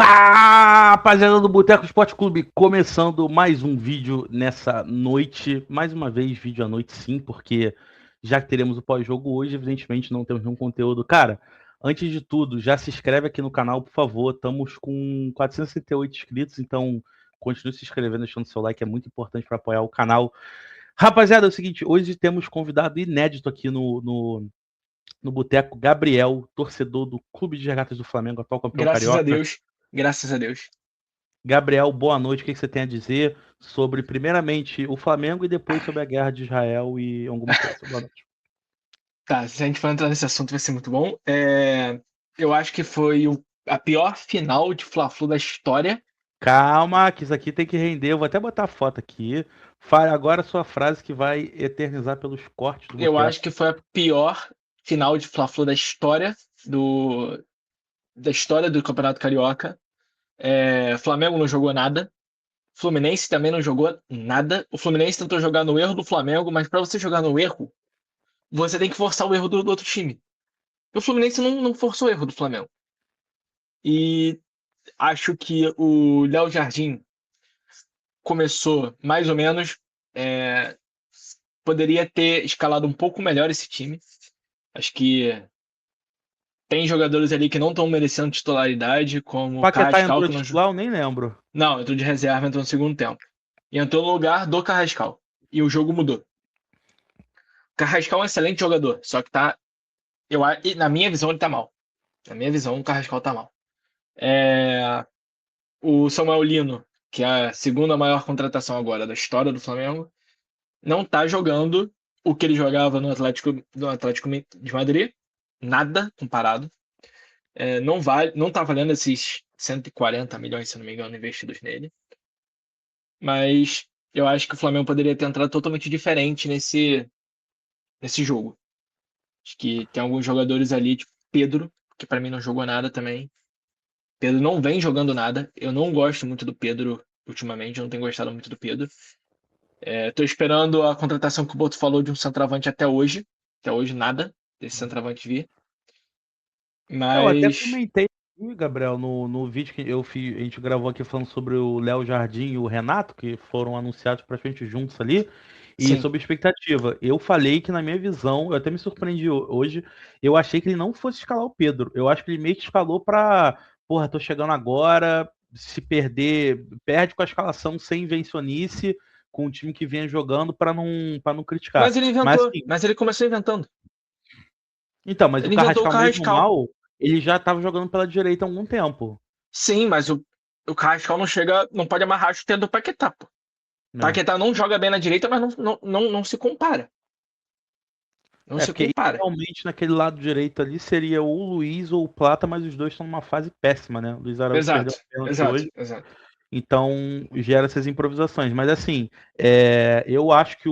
Rapaziada do Boteco Esporte Clube, começando mais um vídeo nessa noite. Mais uma vez, vídeo à noite, sim, porque já que teremos o pós-jogo hoje, evidentemente não temos nenhum conteúdo. Cara, antes de tudo, já se inscreve aqui no canal, por favor. Estamos com 468 inscritos, então continue se inscrevendo, deixando seu like, é muito importante para apoiar o canal. Rapaziada, é o seguinte, hoje temos convidado inédito aqui no Boteco, Gabriel, torcedor do Clube de Regatas do Flamengo, atual campeão Graças a carioca. Deus. Graças a Deus. Gabriel, boa noite. O que você tem a dizer sobre, primeiramente, o Flamengo e depois sobre a guerra de Israel e alguma coisa? Boa noite. Tá, se a gente for entrar nesse assunto vai ser muito bom. Eu acho que foi a pior final de Fla-Flu da história. Calma, que isso aqui tem que render. Eu vou até botar a foto aqui. Fale agora a sua frase que vai eternizar pelos cortes do Eu acho Boteco. que foi a pior final de Fla-Flu do, da história do Campeonato Carioca. Flamengo não jogou nada. Fluminense também não jogou nada. O Fluminense tentou jogar no erro do Flamengo, mas para você jogar no erro, você tem que forçar o erro do outro time. O Fluminense não forçou o erro do Flamengo. E acho que o Léo Jardim começou mais ou menos. é, Poderia ter escalado um pouco melhor esse time. Acho que tem jogadores ali que não estão merecendo titularidade, como o Paquetá Carrascal, entrou que não. titular, eu nem lembro. Não, entrou de reserva, entrou no segundo tempo. E entrou no lugar do Carrascal. E o jogo mudou. O Carrascal é um excelente jogador, só que tá. Na minha visão, ele tá mal. Na minha visão, o Carrascal tá mal. É, O Samuel Lino, que é a segunda maior contratação agora da história do Flamengo, não tá jogando o que ele jogava no Atlético de Madrid. Nada comparado. Não tá valendo esses 140 milhões, se não me engano, investidos nele. Mas eu acho que o Flamengo poderia ter entrado totalmente diferente nesse jogo. Acho que tem alguns jogadores ali, tipo Pedro, que pra mim não jogou nada também. Pedro não vem jogando nada. Eu não gosto muito do Pedro ultimamente, eu não tenho gostado muito do Pedro. Tô esperando a contratação que o Boto falou de um centroavante até hoje. Até hoje nada desse centroavante vir. Eu até Mas comentei aqui, Gabriel, no vídeo que eu fiz, a gente gravou aqui falando sobre o Léo Jardim e o Renato, que foram anunciados praticamente juntos ali, e sim, sobre expectativa. Eu falei que, na minha visão, eu até me surpreendi hoje, eu achei que ele não fosse escalar o Pedro. Eu acho que ele meio que escalou pra, porra, tô chegando agora, se perder, perde com a escalação sem invencionice, com o time que vinha jogando para não criticar. mas ele Mas inventou, assim, mas ele começou inventando. então, mas o Ele inventou o Carrascal mesmo Carrascal. mal, ele já estava jogando pela direita há algum tempo, Sim, mas o Carrascal não chega, não pode amarrar a chuteira do Paquetá, pô. né? Paquetá não joga bem na direita, mas não se compara. Não É, se porque compara. realmente naquele lado direito ali seria ou o Luiz ou o Plata, mas os dois estão numa fase péssima, né? O Luiz Araújo perdeu Exato, a pênalti exato, hoje, exato. então gera essas improvisações. Mas assim, eu acho que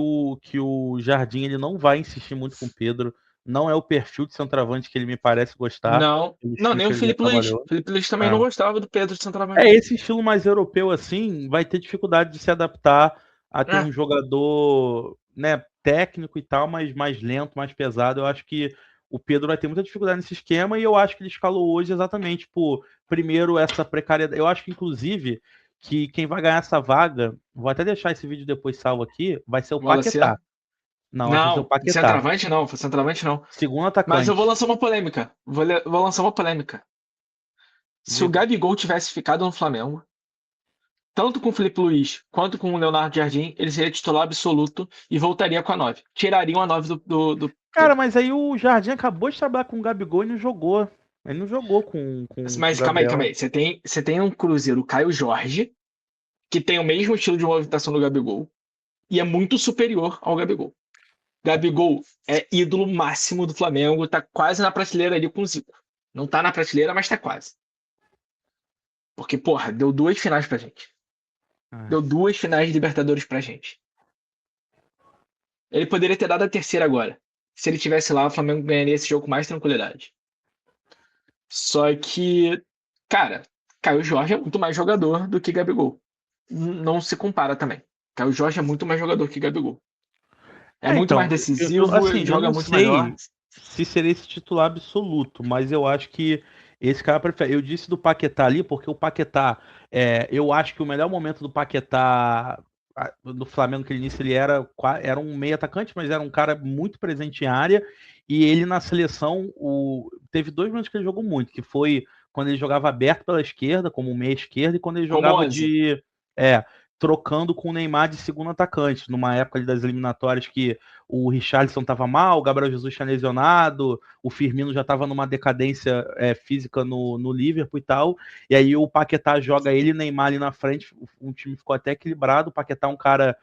o Jardim ele não vai insistir muito com o Pedro, não é o perfil de centroavante que ele me parece gostar, Não, pelos não, times nem que o ele já Felipe Luiz. O trabalhou. Felipe Luiz também não É. gostava do Pedro de É, centroavante. esse estilo mais europeu assim, vai ter dificuldade de se adaptar a ter É, um jogador, né, técnico e tal, mas mais lento, mais pesado. Eu acho que o Pedro vai ter muita dificuldade nesse esquema e eu acho que ele escalou hoje exatamente por, primeiro, essa precariedade. Eu acho que, inclusive, que quem vai ganhar essa vaga, vou até deixar esse vídeo depois salvo aqui, vai ser o Paquetá. Wallace. Não, acho que vai ser o Não, Paquetá. centroavante não, centroavante não. Segundo Mas eu vou atacante. lançar uma polêmica. Vou lançar uma polêmica. Se o Diga. Gabigol tivesse ficado no Flamengo, tanto com o Felipe Luiz quanto com o Leonardo Jardim, ele seria titular absoluto e voltaria com a 9. Tirariam a 9 do Cara, Pedro. mas aí o Jardim acabou de trabalhar com o Gabigol e não jogou. Ele não jogou com o Mas calma aí, calma Gabriel. aí. Você tem um Cruzeiro Caio Jorge, que tem o mesmo estilo de movimentação do Gabigol, e é muito superior ao Gabigol. Gabigol é ídolo máximo do Flamengo, tá quase na prateleira ali com o Zico. Não tá na prateleira, mas tá quase. Porque, porra, deu duas finais pra gente. Ah. Deu duas finais de Libertadores pra gente. Ele poderia ter dado a terceira agora. Se ele tivesse lá, o Flamengo ganharia esse jogo com mais tranquilidade. Só que, cara, Caio Jorge é muito mais jogador do que Gabigol. Não se compara também. Caio Jorge é muito mais jogador que Gabigol. É muito mais Então, decisivo, assim, eu joga não muito melhor. sei se seria esse titular absoluto, mas eu acho que Esse cara prefere. Eu disse do Paquetá ali, porque o Paquetá, eu acho que o melhor momento do Paquetá no Flamengo que ele início ele era um meio atacante, mas era um cara muito presente em área. E ele na seleção, teve 2 momentos que ele jogou muito, que foi quando ele jogava aberto pela esquerda, como um meia esquerda, e quando ele Como jogava 11. trocando com o Neymar de segundo atacante, numa época ali das eliminatórias que o Richarlison estava mal, o Gabriel Jesus tinha lesionado, o Firmino já estava numa decadência física no Liverpool e tal, e aí o Paquetá joga ele e o Neymar ali na frente, um time ficou até equilibrado, o Paquetá é um cara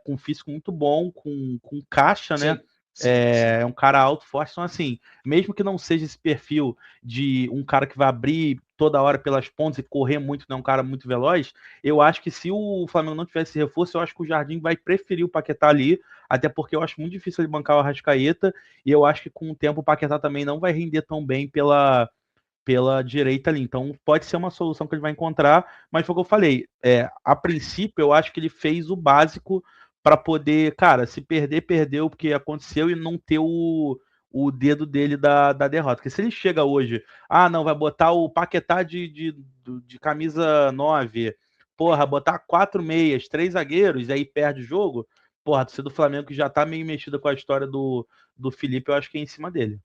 com físico muito bom, com caixa, né? Sim, sim, sim. É um cara alto, forte, então assim, mesmo que não seja esse perfil de um cara que vai abrir toda hora pelas pontas e correr muito, né, um cara muito veloz, eu acho que se o Flamengo não tivesse reforço, eu acho que o Jardim vai preferir o Paquetá ali, até porque eu acho muito difícil ele bancar o Arrascaeta, e eu acho que com o tempo o Paquetá também não vai render tão bem pela direita ali. Então pode ser uma solução que ele vai encontrar, mas foi o que eu falei. A princípio, eu acho que ele fez o básico para poder, cara, se perder, perdeu, porque aconteceu e não ter o dedo dele da derrota. Porque se ele chega hoje, não, vai botar o Paquetá de camisa 9, porra, botar 4 meias, 3 zagueiros, e aí perde o jogo, porra, a torcida do Flamengo que já tá meio mexida com a história do Felipe, eu acho que é em cima dele.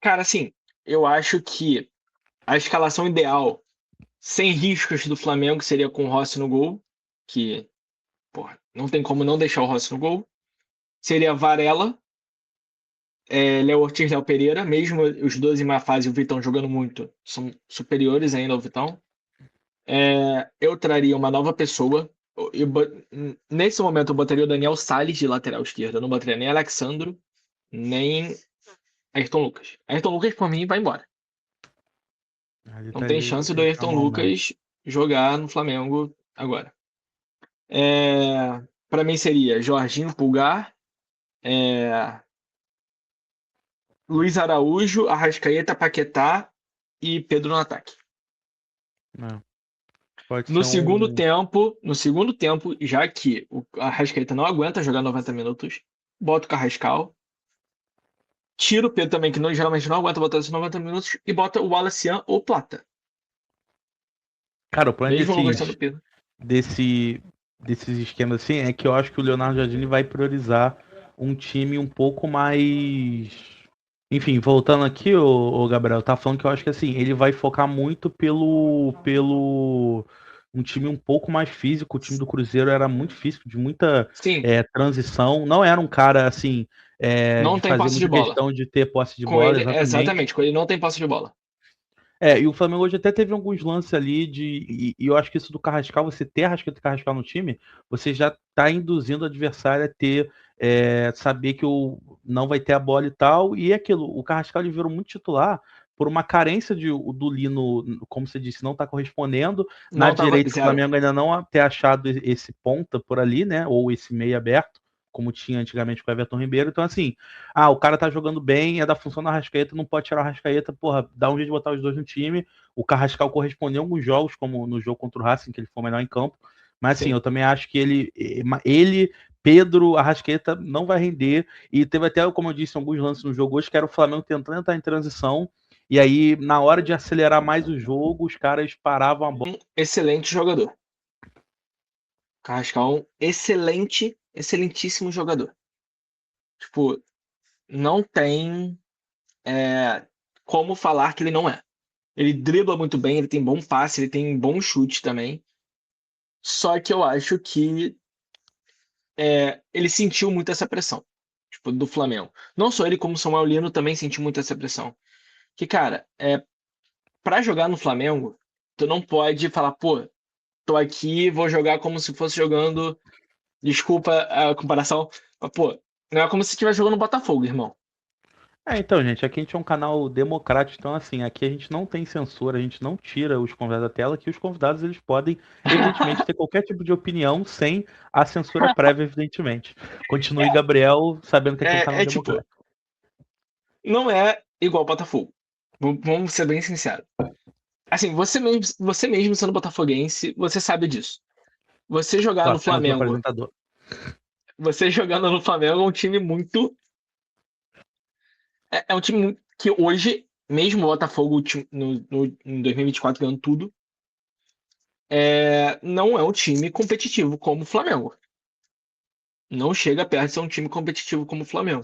Cara, assim, eu acho que a escalação ideal, sem riscos do Flamengo, seria com o Rossi no gol, que, porra, não tem como não deixar o Rossi no gol. Seria Varela, Léo Ortiz, Léo Pereira, mesmo os dois em má fase, o Vitão jogando muito, são superiores ainda ao Vitão. Eu traria uma nova pessoa. Nesse momento, eu botaria o Daniel Salles de lateral esquerdo. Eu não botaria nem Alexandro, nem Ayrton Lucas. Ayrton Lucas, por mim, vai embora. Ali Não tá tem ele chance do tá Ayrton mal mesmo. Lucas jogar no Flamengo agora. Para mim seria Jorginho Pulgar, é, Luiz Araújo, Arrascaeta, Paquetá e Pedro no ataque. É. Pode No ser segundo um. tempo, já que o Arrascaeta não aguenta jogar 90 minutos, bota o Carrascal, tira o Pedro também, que geralmente não aguenta botar esses 90 minutos, e bota o Wallace ou Plata. Cara, o problema Mesmo não gostando do Pedro. desse, desses esquemas assim é que eu acho que o Leonardo Jardim vai priorizar um time um pouco mais. Enfim, voltando aqui, o Gabriel, tá falando que eu acho que assim, ele vai focar muito pelo um time um pouco mais físico. O time do Cruzeiro era muito físico, de muita Sim, transição. Não era um cara assim, não de tem fazer posse de muita bola. questão de ter posse de Com bola, ele, exatamente. exatamente, com ele não tem posse de bola. E o Flamengo hoje até teve alguns lances ali e eu acho que isso do Carrascal, você ter Arrascaeta e Carrascal no time, você já tá induzindo o adversário a ter, saber que não vai ter a bola e tal, e é aquilo, o Carrascal ele virou muito titular por uma carência do Lino, como você disse, não tá correspondendo, na Não tá direita o zero. Flamengo ainda não ter achado esse ponta por ali, né, ou esse meio aberto, como tinha antigamente com o Everton Ribeiro, então assim, o cara tá jogando bem, é da função do Arrascaeta, não pode tirar o Arrascaeta, porra, dá um jeito de botar os dois no time. O Carrascal correspondeu em alguns jogos, como no jogo contra o Racing, que ele foi melhor em campo. Mas assim, Sim. eu também acho que ele, Pedro, Arrascaeta não vai render. E teve até, como eu disse, alguns lances no jogo hoje, que era o Flamengo tentando entrar em transição. E aí, na hora de acelerar mais o jogo, os caras paravam a bola. Um excelente jogador. Carrascal é um excelentíssimo jogador. Tipo, não tem como falar que ele não é. Ele dribla muito bem, ele tem bom passe, ele tem bom chute também. Só que eu acho que ele sentiu muito essa pressão, tipo, do Flamengo. Não só ele, como o Samuel Lino também sentiu muito essa pressão. Que, cara, pra jogar no Flamengo, tu não pode falar, pô, tô aqui, vou jogar como se fosse jogando. Desculpa a comparação, mas, pô, não é como se estivesse jogando no Botafogo, irmão. Então, gente, aqui a gente é um canal democrático, então assim, aqui a gente não tem censura, a gente não tira os convidados da tela, que os convidados eles podem, evidentemente, ter qualquer tipo de opinião sem a censura prévia, evidentemente. Continue, Gabriel, sabendo que aqui é um canal Tipo, democrático. não é igual o Botafogo. Vamos ser bem sinceros. Assim, você mesmo sendo botafoguense, você sabe disso. Você jogar no Só apenas o Flamengo, apresentador. você jogando no Flamengo é um time muito. É um time que hoje. mesmo o Botafogo em 2024 ganhando tudo, não é um time competitivo como o Flamengo. Não chega perto de ser um time competitivo como o Flamengo.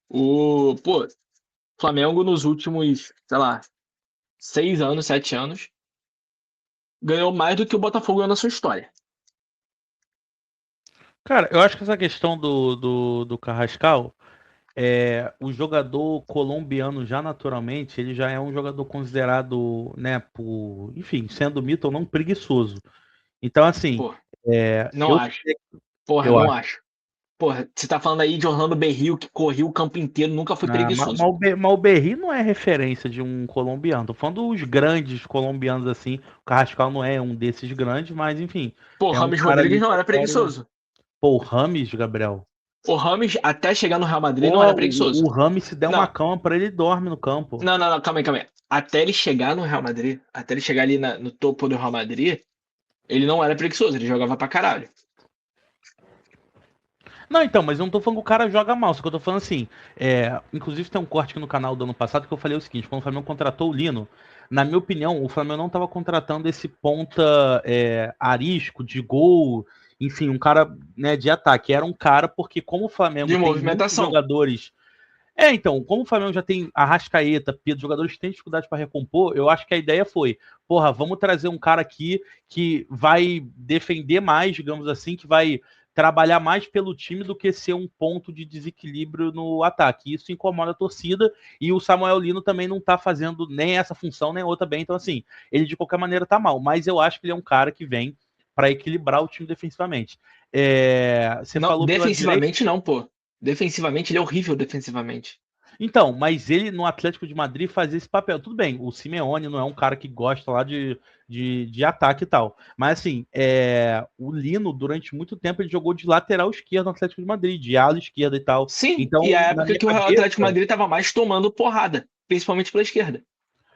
O Flamengo nos últimos, sei lá, 6 anos, 7 anos, ganhou mais do que o Botafogo ganhou na sua história. Cara, eu acho que essa questão do Carrascal, o jogador colombiano já naturalmente, ele já é um jogador considerado, né, enfim, sendo mito ou não, preguiçoso. Então, assim, Pô, não eu, acho. Porra, eu não acho. acho. Porra, você tá falando aí de Orlando Berrio, que corria o campo inteiro, nunca foi Ah, mas, preguiçoso. mas o Berry não é referência de um colombiano. Tô falando dos grandes colombianos assim. O Carrascal não é um desses grandes, mas enfim, Pô, é um Rames cara Rodrigues ali não era notório. preguiçoso. Pô, o Rames, Gabriel. O Rames, até chegar no Real Madrid, não Pô, era o preguiçoso. Rames, se der uma Não, cama pra ele, dorme no campo. não, calma aí, calma aí. Até ele chegar no Real Madrid, até ele chegar ali no topo do Real Madrid, ele não era preguiçoso, ele jogava pra caralho. Não, então, mas eu não tô falando que o cara joga mal, só que eu tô falando assim. Inclusive tem um corte aqui no canal do ano passado que eu falei o seguinte: quando o Flamengo contratou o Lino, na minha opinião, o Flamengo não tava contratando esse ponta arisco de gol, enfim, um cara, né, de ataque. Era um cara porque, como o Flamengo De tem muitos movimentação. jogadores. Então, como o Flamengo já tem Arrascaeta, Pedro, jogadores que têm dificuldade para recompor, eu acho que a ideia foi, porra, vamos trazer um cara aqui que vai defender mais, digamos assim, que vai trabalhar mais pelo time do que ser um ponto de desequilíbrio no ataque. Isso incomoda a torcida e o Samuel Lino também não tá fazendo nem essa função, nem outra bem. Então, assim, ele de qualquer maneira tá mal, mas eu acho que ele é um cara que vem para equilibrar o time defensivamente. Você Não, falou pela direita. defensivamente não, pô. Defensivamente ele é horrível defensivamente. Então, mas ele no Atlético de Madrid fazia esse papel. Tudo bem, o Simeone não é um cara que gosta lá de ataque e tal. Mas assim, o Lino, durante muito tempo, ele jogou de lateral esquerdo no Atlético de Madrid, de ala esquerda e tal. Sim, e a Então, na época minha que o cabeça. Atlético de Madrid tava mais tomando porrada, principalmente pela esquerda.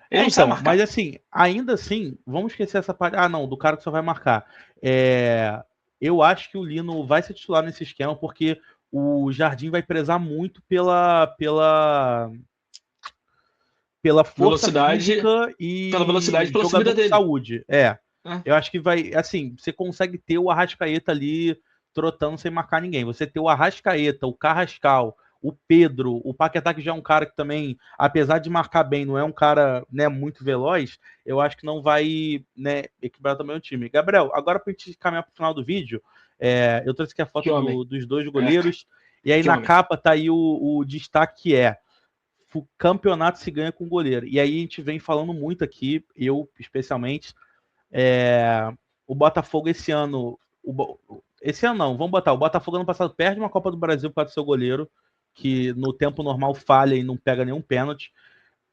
Ele não sabe Então, mas marcar. assim, ainda assim, vamos esquecer essa parte. Ah, não, do cara que só vai marcar. É, eu acho que o Lino vai ser titular nesse esquema, porque o Jardim vai prezar muito pela força Velocidade, física pela velocidade e e pela jogador subida com dele. saúde. Né? Eu acho que vai, assim, você consegue ter o Arrascaeta ali trotando sem marcar ninguém. Você ter o Arrascaeta, o Carrascal, o Pedro, o Paquetá, que já é um cara que também, apesar de marcar bem, não é um cara, né, muito veloz, eu acho que não vai, né, equilibrar também o time. Gabriel, agora pra gente caminhar pro final do vídeo, eu trouxe aqui a Que foto homem. dos dois É, goleiros, e aí que na homem. capa tá aí o destaque que o campeonato se ganha com goleiro. E aí a gente vem falando muito aqui, eu especialmente, o Botafogo esse ano. Esse ano não, vamos botar. O Botafogo ano passado perde uma Copa do Brasil para o seu goleiro, que no tempo normal falha e não pega nenhum pênalti.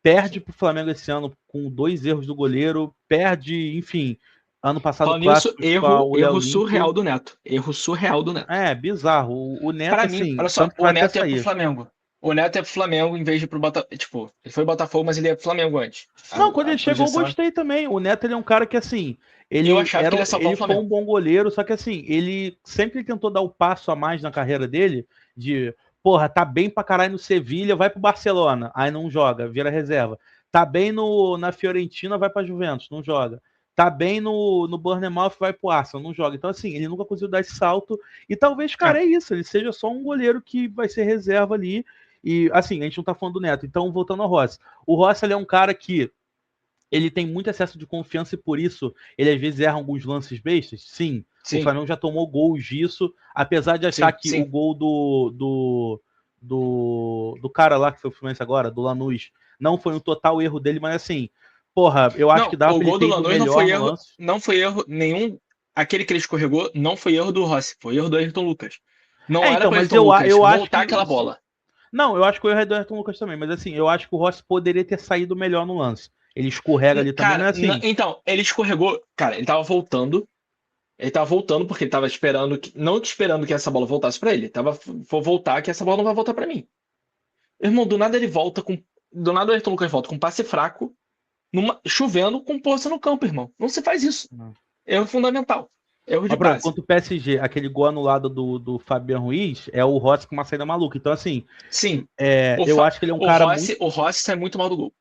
Perde para o Flamengo esse ano com 2 erros do goleiro. Perde, enfim, ano passado Falando nisso, clássicos com o Léo erro Limpo. surreal do Neto. Erro surreal do Neto. É, bizarro. O Neto, Pra mim, assim, olha só, tanto que o vai até Neto é pro sair. Flamengo. O Neto é pro Flamengo em vez de pro Botafogo. Tipo, ele foi Botafogo, mas ele é pro Flamengo antes. Não, quando A ele chegou, eu projeção é. gostei também. O Neto, ele é um cara que, assim, Eu achava que ele ia salvar ele o foi Flamengo. um bom goleiro, só que, assim, ele sempre tentou dar o passo a mais na carreira dele, de, porra, tá bem pra caralho no Sevilha, vai pro Barcelona, aí não joga, vira reserva. Tá bem na Fiorentina, vai pra Juventus, não joga. Tá bem no Bournemouth, vai pro Arsenal, não joga. Então, assim, ele nunca conseguiu dar esse salto, e talvez, É. cara, é isso, ele seja só um goleiro que vai ser reserva ali, e, assim, a gente não tá falando do Neto. Então, voltando ao Rossi. O Rossi, ele é um cara que ele tem muito excesso de confiança e por isso ele às vezes erra alguns lances bestas? Sim. O Sim, Flamengo já tomou gols disso, apesar de achar sim, que o sim. gol do cara lá que foi o Fluminense agora, do Lanús, não foi um total erro dele, mas assim, porra, eu acho que Não, dava o pra ele gol do ter ido Lanús melhor no lance. não foi erro nenhum. Aquele que ele escorregou não foi erro do Rossi, foi erro do Ayrton Lucas. Não era Então, pro mas Ayrton Lucas eu acho voltar que. aquela bola. Não, eu acho que o erro é do Ayrton Lucas também, mas assim, eu acho que o Rossi poderia ter saído melhor no lance. Ele escorrega ali também, não Cara, é assim. então, ele escorregou. Cara, ele tava voltando. Ele tava voltando porque ele tava esperando não esperando que essa bola voltasse pra ele. Ele tava, vou voltar que essa bola não vai voltar pra mim. Irmão, do nada ele volta com. Do nada o Ayrton Lucas volta com um passe fraco, chovendo com força no campo, irmão. Não se faz isso. Erro fundamental. Erro de Mas, por exemplo, base. contra o PSG, aquele gol anulado do Fabian Ruiz é o Rossi com uma saída maluca. Então, assim, Sim, eu acho que ele é um cara muito. O Rossi sai muito mal do gol.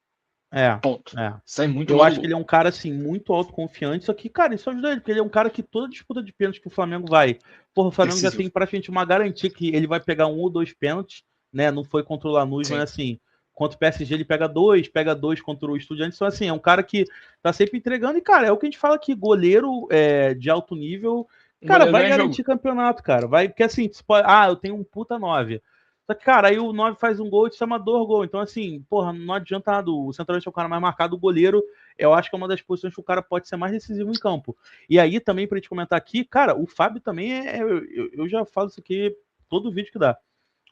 É, Ponto. é. Sai muito Eu mal do acho que gol. ele é um cara, assim, muito autoconfiante. Só que, cara, isso ajuda ele, porque ele é um cara que toda disputa de pênalti que o Flamengo vai. Porra, o Flamengo já Decisivo. tem praticamente uma garantia que ele vai pegar um ou dois pênaltis, né? Não foi contra o Lanús, mas Sim. assim, contra o PSG ele pega dois contra o Estudiantes. Então, assim, é um cara que tá sempre entregando. E, cara, é o que a gente fala aqui, goleiro de alto nível, O cara, goleiro vai ganha jogo. garantir campeonato, cara. Vai, porque assim, você pode, eu tenho um puta 9. Só que, cara, aí o 9 faz um gol e te amador gol. Então, assim, porra, não adianta nada. O centroavante é o cara mais marcado, o goleiro, eu acho que é uma das posições que o cara pode ser mais decisivo em campo. E aí, também, pra gente comentar aqui, cara, o Fábio também eu já falo isso aqui todo vídeo que dá.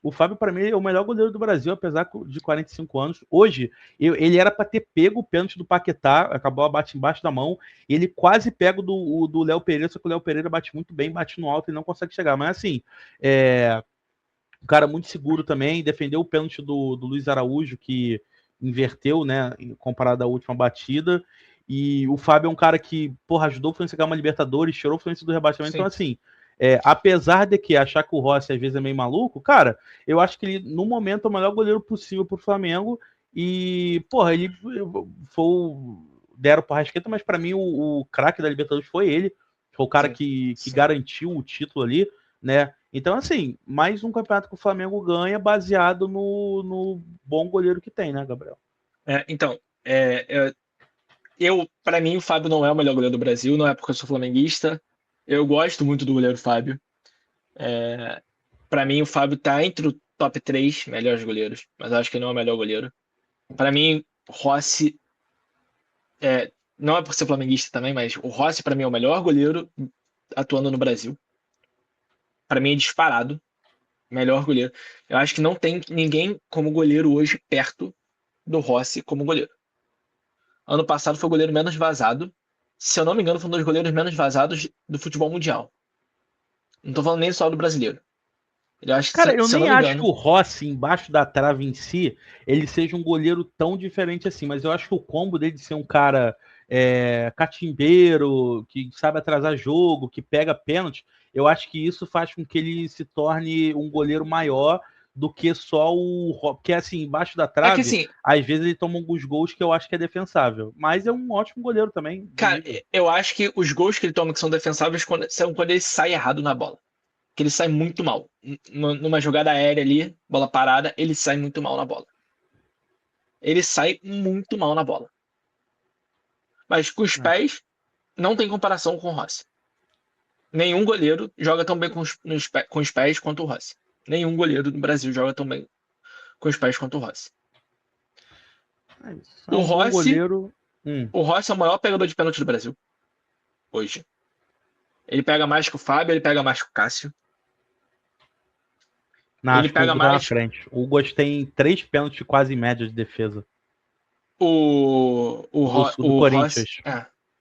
O Fábio, para mim, é o melhor goleiro do Brasil, apesar de 45 anos. Hoje, ele era para ter pego o pênalti do Paquetá, acabou a bate embaixo da mão. Ele quase pega o do Léo Pereira, só que o Léo Pereira bate muito bem, bate no alto e não consegue chegar. Mas assim, um cara muito seguro também, defendeu o pênalti do Luiz Araújo, que inverteu, né, comparado à última batida. E o Fábio é um cara que, porra, ajudou o Fluminense a ganhar uma Libertadores, tirou o Fluminense do rebaixamento. Então, Sim. assim, apesar de que achar que o Rossi às vezes é meio maluco, cara, eu acho que ele, no momento, é o melhor goleiro possível pro Flamengo. E, porra, ele foi deram pro Rasqueta, mas para mim o craque da Libertadores foi ele. Foi o cara Sim. que Sim. garantiu o título ali, né? Então, assim, mais um campeonato que o Flamengo ganha baseado no bom goleiro que tem, né, Gabriel? Então, para mim, o Fábio não é o melhor goleiro do Brasil, não é porque eu sou flamenguista. Eu gosto muito do goleiro Fábio. Para mim, o Fábio tá entre o top 3 melhores goleiros, mas eu acho que ele não é o melhor goleiro. Para mim, Rossi, não é por ser flamenguista também, mas o Rossi, para mim, é o melhor goleiro atuando no Brasil. Para mim, é disparado, melhor goleiro. Eu acho que não tem ninguém como goleiro hoje perto do Rossi como goleiro. Ano passado foi o goleiro menos vazado. Se eu não me engano, foi um dos goleiros menos vazados do futebol mundial. Não tô falando nem só do brasileiro. Eu acho Cara, que, eu se eu não nem me acho que engano. o Rossi, embaixo da trave em si, ele seja um goleiro tão diferente assim, mas eu acho que o combo dele de ser um cara catimbeiro, que sabe atrasar jogo, que pega pênalti, eu acho que isso faz com que ele se torne um goleiro maior do que só porque assim, embaixo da É que trave, assim, às vezes ele toma alguns gols que eu acho que é defensável, mas é um ótimo goleiro também, de cara, nível. eu acho que os gols que ele toma que são defensáveis são quando ele sai errado na bola. Que ele sai muito mal. Numa jogada aérea ali, bola parada, ele sai muito mal na bola. Ele sai muito mal na bola. Mas com os É, pés, não tem comparação com o Rossi. Nenhum goleiro joga tão bem com os pés quanto o Rossi. Nenhum goleiro no Brasil joga tão bem com os pés quanto o Rossi. isso. É O um bom Rossi, goleiro. o Rossi é o maior pegador de pênalti do Brasil hoje. Ele pega mais que o Fábio, ele pega mais que o Cássio. Não, Ele acho que o pega Hugo tá na mais frente. O Hugo tem 3 pênaltis quase em média de defesa. O do o Rossi. Corinthians.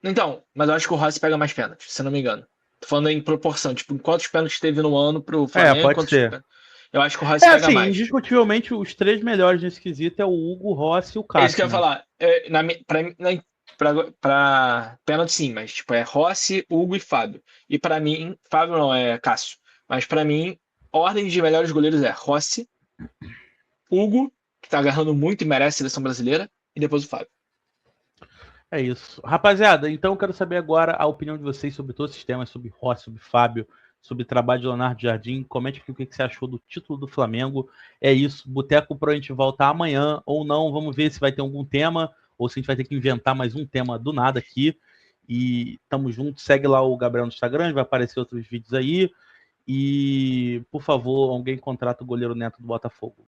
Então, mas eu acho que o Rossi pega mais pênaltis, se eu não me engano. Tô falando em proporção, tipo, quantos pênaltis teve no ano pro Flamengo, Pode quantos. ser. Eu acho que o Rossi pega Assim, mais. indiscutivelmente, os 3 melhores nesse quesito é o Hugo, o Rossi e o É isso que eu Cássio, ia né? falar. Pra pênalti sim, mas tipo, é Rossi, Hugo e Fábio. E pra mim, Fábio não, é Cássio. Mas pra mim, ordem de melhores goleiros é Rossi, Hugo, que tá agarrando muito e merece a seleção brasileira, e depois o Fábio. É isso. Rapaziada, então eu quero saber agora a opinião de vocês sobre todos esses temas, sobre Rossi, sobre Fábio, sobre o trabalho de Leonardo Jardim. Comente aqui o que você achou do título do Flamengo. É isso. Boteco Pro a gente volta amanhã ou não. Vamos ver se vai ter algum tema ou se a gente vai ter que inventar mais um tema do nada aqui. E tamo junto. Segue lá o Gabriel no Instagram, vai aparecer outros vídeos aí. E, por favor, alguém contrata o goleiro Neto do Botafogo.